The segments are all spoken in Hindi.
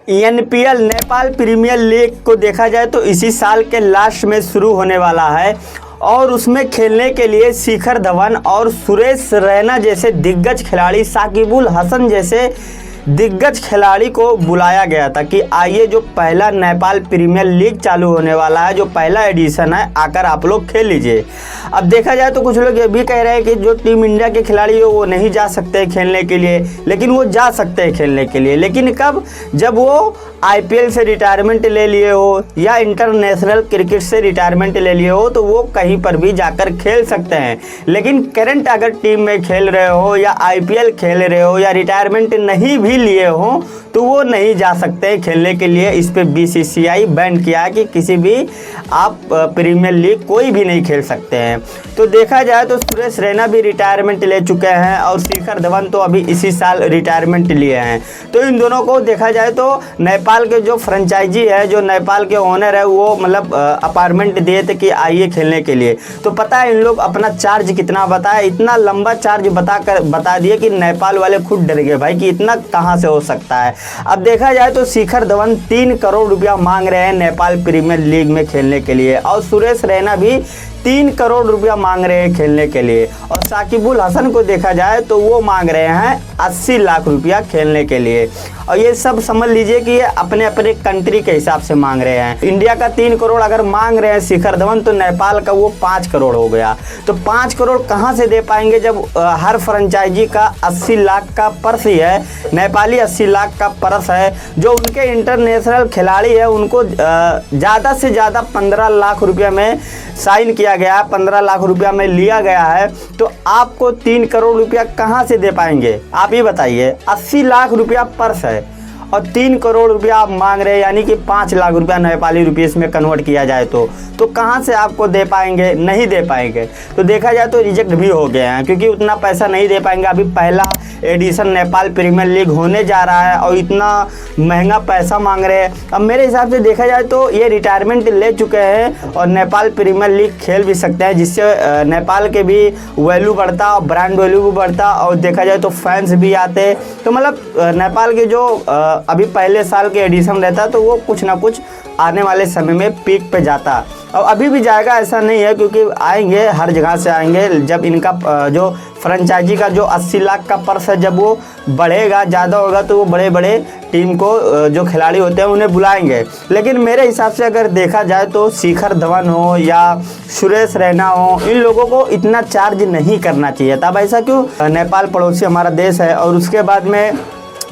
एनपीएल नेपाल प्रीमियर लीग को देखा जाए तो इसी साल के लास्ट में शुरू होने वाला है और उसमें खेलने के लिए शिखर धवन और सुरेश रैना जैसे दिग्गज खिलाड़ी, साकिबुल हसन जैसे दिग्गज खिलाड़ी को बुलाया गया था कि आइए जो पहला नेपाल प्रीमियर लीग चालू होने वाला है, जो पहला एडिशन है, आकर आप लोग खेल लीजिए। अब देखा जाए तो कुछ लोग ये भी कह रहे हैं कि जो टीम इंडिया के खिलाड़ी हो वो नहीं जा सकते खेलने के लिए, लेकिन वो जा सकते हैं खेलने के लिए। लेकिन कब? जब वो आईपीएल से रिटायरमेंट ले लिए हो या इंटरनेशनल क्रिकेट से रिटायरमेंट ले लिए हो तो वो कहीं पर भी जाकर खेल सकते हैं। लेकिन करंट अगर टीम में खेल रहे हो या आईपीएल खेल रहे हो या रिटायरमेंट नहीं भी लिए हो तो वो नहीं जा सकते खेलने के लिए। इस पे बीसीसीआई बैन किया है कि किसी भी आप प्रीमियर लीग कोई भी नहीं खेल सकते हैं। तो देखा जाए तो सुरेश रैना भी रिटायरमेंट ले चुके हैं और शिखर धवन तो अभी इसी साल रिटायरमेंट लिए हैं। तो इन दोनों को देखा जाए तो नेपाल के जो फ्रेंचाइजी है, जो नेपाल के ओनर है, वो मतलब अपार्टमेंट दिए थे कि आइए खेलने के लिए। तो पता है इन लोग अपना चार्ज कितना बताया, इतना लंबा चार्ज बता दिए कि नेपाल वाले खुद डर गए भाई कि इतना कहाँ से हो सकता है। अब देखा जाए तो शिखर धवन 3 करोड़ रुपया मांग रहे हैं नेपाल प्रीमियर लीग में खेलने के लिए और सुरेश रैना भी 3 करोड़ रुपया मांग रहे हैं खेलने के लिए। और साकिबुल हसन को देखा जाए तो वो मांग रहे हैं 80 लाख रुपया खेलने के लिए। और ये सब समझ लीजिए कि ये अपने अपने कंट्री के हिसाब से मांग रहे हैं। इंडिया का 3 करोड़ अगर मांग रहे हैं शिखर धवन तो नेपाल का वो 5 करोड़ हो गया। तो 5 करोड़ कहाँ से दे पाएंगे जब हर फ्रेंचाइजी का 80 लाख का पर्स ही है, नेपाली 80 लाख का पर्स है। जो उनके इंटरनेशनल खिलाड़ी है उनको ज़्यादा से ज़्यादा 15 लाख रुपया में साइन किया गया, 15 लाख रुपया में लिया गया है। तो आपको 3 करोड़ रुपया कहाँ से दे पाएंगे आप ही बताइए। 80 लाख रुपया पर्स है और 3 करोड़ रुपया आप मांग रहे हैं, यानी कि 5 लाख रुपया नेपाली रुपये इसमें कन्वर्ट किया जाए तो कहाँ से आपको दे पाएंगे? नहीं दे पाएंगे। तो देखा जाए तो रिजेक्ट भी हो गए हैं क्योंकि उतना पैसा नहीं दे पाएंगे। अभी पहला एडिशन नेपाल प्रीमियर लीग होने जा रहा है और इतना महंगा पैसा मांग रहे हैं। अब मेरे हिसाब से देखा जाए तो ये रिटायरमेंट ले चुके हैं और नेपाल प्रीमियर लीग खेल भी सकते हैं, जिससे नेपाल के भी वैल्यू बढ़ता और ब्रांड वैल्यू भी बढ़ता और देखा जाए तो फैंस भी आते। तो मतलब नेपाल के जो अभी पहले साल के एडिशन रहता तो वो कुछ ना कुछ आने वाले समय में पीक पे जाता और अभी भी जाएगा, ऐसा नहीं है क्योंकि आएंगे, हर जगह से आएंगे। जब इनका जो फ्रेंचाइजी का जो 80 लाख का पर्स है जब वो बढ़ेगा, ज़्यादा होगा तो वो बड़े बड़े टीम को जो खिलाड़ी होते हैं उन्हें बुलाएंगे। लेकिन मेरे हिसाब से अगर देखा जाए तो शिखर धवन हो या सुरेश रैना हो, इन लोगों को इतना चार्ज नहीं करना चाहिए था। अब ऐसा क्यों? नेपाल पड़ोसी हमारा देश है और उसके बाद में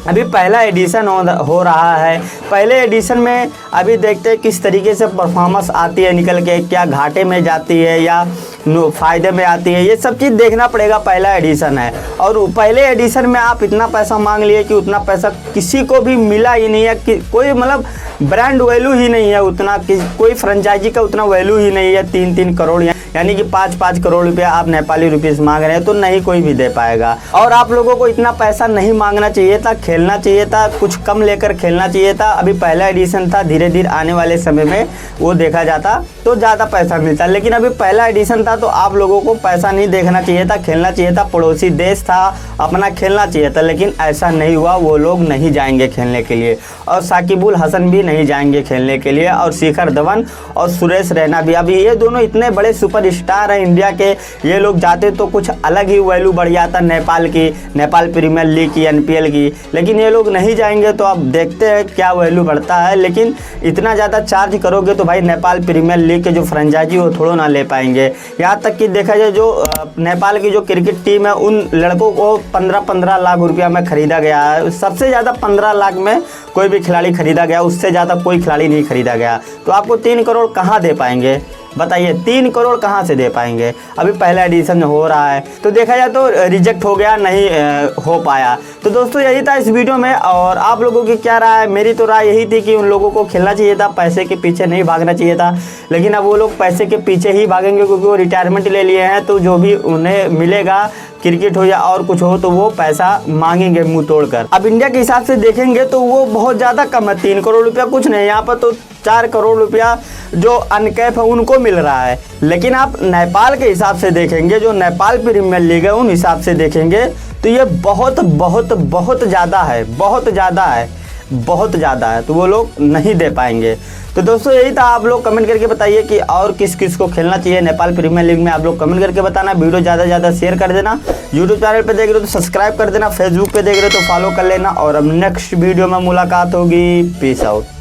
अभी पहला एडिशन हो रहा है। पहले एडिशन में अभी देखते हैं किस तरीके से परफॉर्मेंस आती है निकल के, क्या घाटे में जाती है या फ़ायदे में आती है, ये सब चीज़ देखना पड़ेगा। पहला एडिशन है और पहले एडिशन में आप इतना पैसा मांग लिए कि उतना पैसा किसी को भी मिला ही नहीं है कि कोई मतलब ब्रांड वैल्यू ही नहीं है उतना, कि कोई फ्रेंचाइजी का उतना वैल्यू ही नहीं है। 3-3 करोड़ यानी कि 5-5 करोड़ रुपया आप नेपाली रुपीस मांग रहे हैं तो नहीं कोई भी दे पाएगा। और आप लोगों को इतना पैसा नहीं मांगना चाहिए था, खेलना चाहिए था, कुछ कम लेकर खेलना चाहिए था। अभी पहला एडिशन था, धीरे धीरे आने वाले समय में वो देखा जाता तो ज़्यादा पैसा मिलता। लेकिन अभी पहला एडिशन था तो आप लोगों को पैसा नहीं देखना चाहिए था, खेलना चाहिए था। पड़ोसी देश था, अपना खेलना चाहिए था, लेकिन ऐसा नहीं हुआ। वो लोग नहीं जाएंगे खेलने के लिए और साकिबुल हसन भी नहीं जाएंगे खेलने के लिए और शिखर धवन और सुरेश रैना भी। अभी ये दोनों इतने बड़े सुपर स्टार हैं इंडिया के, ये लोग जाते तो कुछ अलग ही वैल्यू बढ़ जाता नेपाल की, नेपाल प्रीमियर लीग की, एनपीएल की। लेकिन ये लोग नहीं जाएंगे तो अब देखते हैं क्या वैल्यू बढ़ता है। लेकिन इतना ज़्यादा चार्ज करोगे तो भाई नेपाल प्रीमियर लीग के जो फ्रेंचाइजी वो थोड़ा ना ले पाएंगे। यहाँ तक कि देखा जाए जो नेपाल की जो क्रिकेट टीम है उन लड़कों को 15-15 लाख रुपया में ख़रीदा गया है। सबसे ज़्यादा 15 लाख में कोई भी खिलाड़ी खरीदा गया, उससे ज़्यादा कोई खिलाड़ी नहीं खरीदा गया। तो आपको 3 करोड़ कहाँ दे पाएंगे बताइए? 3 करोड़ कहाँ से दे पाएंगे? अभी पहला एडिशन हो रहा है तो देखा जाए तो रिजेक्ट हो गया, नहीं हो पाया। तो दोस्तों यही था इस वीडियो में। और आप लोगों की क्या राय है? मेरी तो राय यही थी कि उन लोगों को खेलना चाहिए था, पैसे के पीछे नहीं भागना चाहिए था। लेकिन अब वो लोग पैसे के पीछे ही भागेंगे क्योंकि वो रिटायरमेंट ले लिए हैं। तो जो भी उन्हें मिलेगा, क्रिकेट हो या और कुछ हो, तो वो पैसा मांगेंगे मुंह तोड़कर। अब इंडिया के हिसाब से देखेंगे तो वो बहुत ज़्यादा कम है। 3 करोड़ रुपया कुछ नहीं, यहाँ पर तो 4 करोड़ रुपया जो अनकैप है उनको मिल रहा है। लेकिन आप नेपाल के हिसाब से देखेंगे, जो नेपाल प्रीमियर लीग है उन हिसाब से देखेंगे तो ये बहुत बहुत बहुत ज़्यादा है, बहुत ज़्यादा है। बहुत ज़्यादा है, तो वो लोग नहीं दे पाएंगे। तो दोस्तों यही था, आप लोग कमेंट करके बताइए कि और किस किस को खेलना चाहिए नेपाल प्रीमियर लीग में। आप लोग कमेंट करके बताना, वीडियो ज़्यादा से ज़्यादा शेयर कर देना, यूट्यूब चैनल पे देख रहे हो तो सब्सक्राइब कर देना, फेसबुक पे देख रहे हो तो फॉलो कर लेना, और अब नेक्स्ट वीडियो में मुलाकात होगी। Peace out.